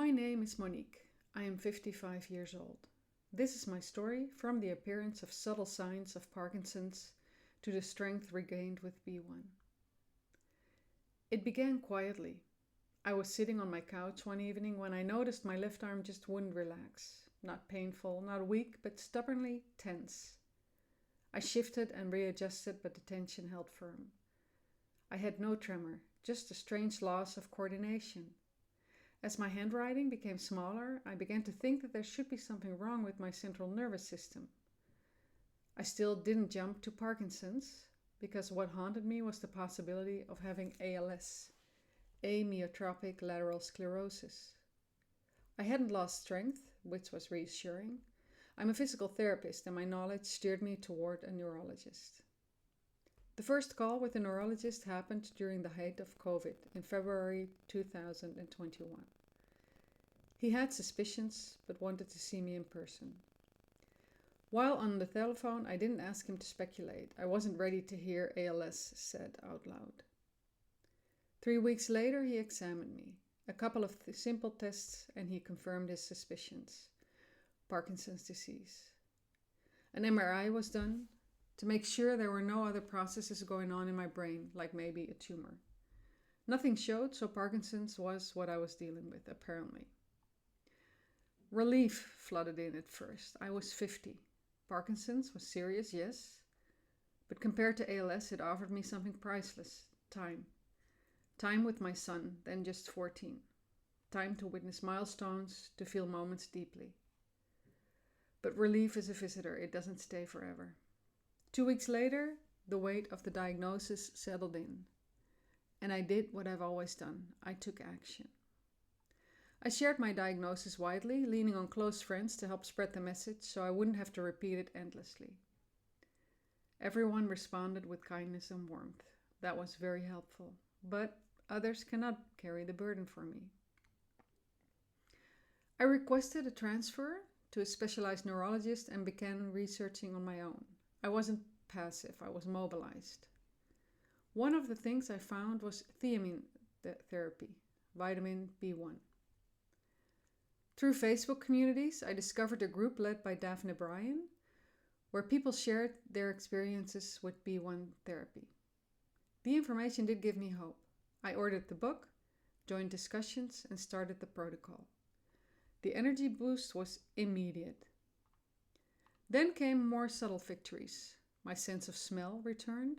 My name is Monique. I am 55 years old. This is my story from the appearance of subtle signs of Parkinson's to the strength regained with B1. It began quietly. I was sitting on my couch one evening when I noticed my left arm just wouldn't relax. Not painful, not weak, but stubbornly tense. I shifted and readjusted, but the tension held firm. I had no tremor, just a strange loss of coordination. As my handwriting became smaller, I began to think that there should be something wrong with my central nervous system. I still didn't jump to Parkinson's, because what haunted me was the possibility of having ALS, amyotrophic lateral sclerosis. I hadn't lost strength, which was reassuring. I'm a physical therapist, and my knowledge steered me toward a neurologist. The first call with a neurologist happened during the height of COVID in February 2021. He had suspicions, but wanted to see me in person. While on the telephone, I didn't ask him to speculate. I wasn't ready to hear ALS said out loud. 3 weeks later, he examined me. A couple of simple tests, and he confirmed his suspicions. Parkinson's disease. An MRI was done to make sure there were no other processes going on in my brain, like maybe a tumor. Nothing showed, so Parkinson's was what I was dealing with, apparently. Relief flooded in at first. I was 50. Parkinson's was serious, yes, but compared to ALS, it offered me something priceless: time. Time with my son, then just 14. Time to witness milestones, to feel moments deeply. But relief is a visitor, it doesn't stay forever. 2 weeks later, the weight of the diagnosis settled in. And I did what I've always done. I took action. I shared my diagnosis widely, leaning on close friends to help spread the message so I wouldn't have to repeat it endlessly. Everyone responded with kindness and warmth. That was very helpful. But others cannot carry the burden for me. I requested a transfer to a specialized neurologist and began researching on my own. I wasn't passive, I was mobilized. One of the things I found was thiamine therapy, vitamin B1. Through Facebook communities, I discovered a group led by Daphne Bryan, where people shared their experiences with B1 therapy. The information did give me hope. I ordered the book, joined discussions, and started the protocol. The energy boost was immediate. Then came more subtle victories. My sense of smell returned,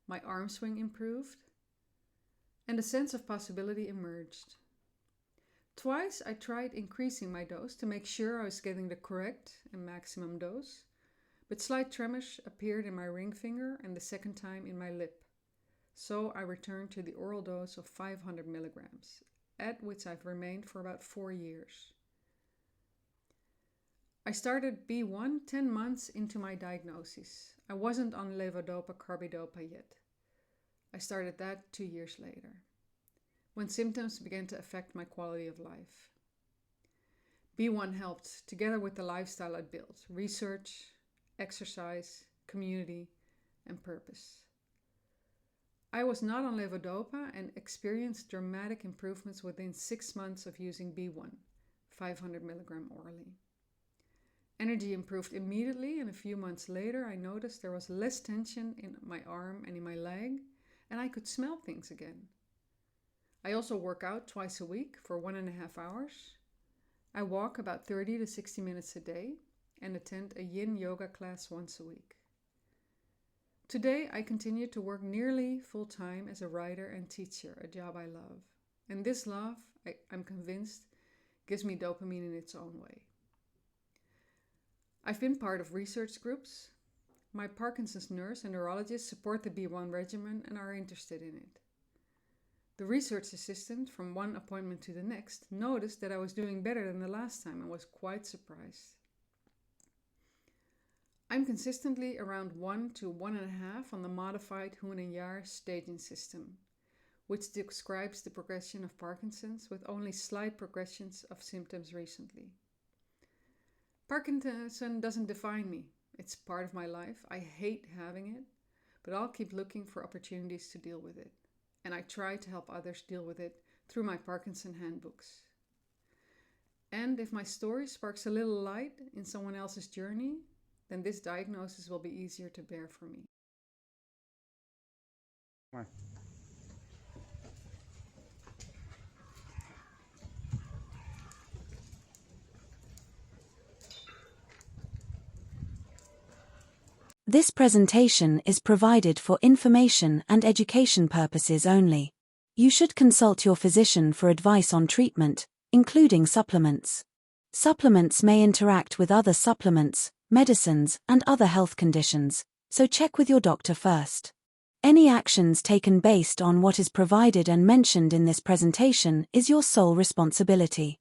my arm swing improved, and a sense of possibility emerged. Twice I tried increasing my dose to make sure I was getting the correct and maximum dose, but slight tremors appeared in my ring finger and the second time in my lip. So I returned to the oral dose of 500 milligrams, at which I've remained for about 4 years. I started B1 10 months into my diagnosis. I wasn't on levodopa-carbidopa yet. I started that 2 years later, when symptoms began to affect my quality of life. B1 helped, together with the lifestyle I built: research, exercise, community, and purpose. I was not on levodopa and experienced dramatic improvements within 6 months of using B1, 500 milligram orally. Energy improved immediately, and a few months later I noticed there was less tension in my arm and in my leg, and I could smell things again. I also work out twice a week for 1.5 hours. I walk about 30 to 60 minutes a day and attend a yin yoga class once a week. Today I continue to work nearly full-time as a writer and teacher, a job I love. And this love, I'm convinced, gives me dopamine in its own way. I've been part of research groups. My Parkinson's nurse and neurologist support the B1 regimen and are interested in it. The research assistant, from one appointment to the next, noticed that I was doing better than the last time and was quite surprised. I'm consistently around 1 to 1.5 on the modified Hoon and Yahr staging system, which describes the progression of Parkinson's with only slight progressions of symptoms recently. Parkinson doesn't define me. It's part of my life. I hate having it, but I'll keep looking for opportunities to deal with it. And I try to help others deal with it through my Parkinson handbooks. And if my story sparks a little light in someone else's journey, then this diagnosis will be easier to bear for me. This presentation is provided for information and education purposes only. You should consult your physician for advice on treatment, including supplements. Supplements may interact with other supplements, medicines, and other health conditions, so check with your doctor first. Any actions taken based on what is provided and mentioned in this presentation is your sole responsibility.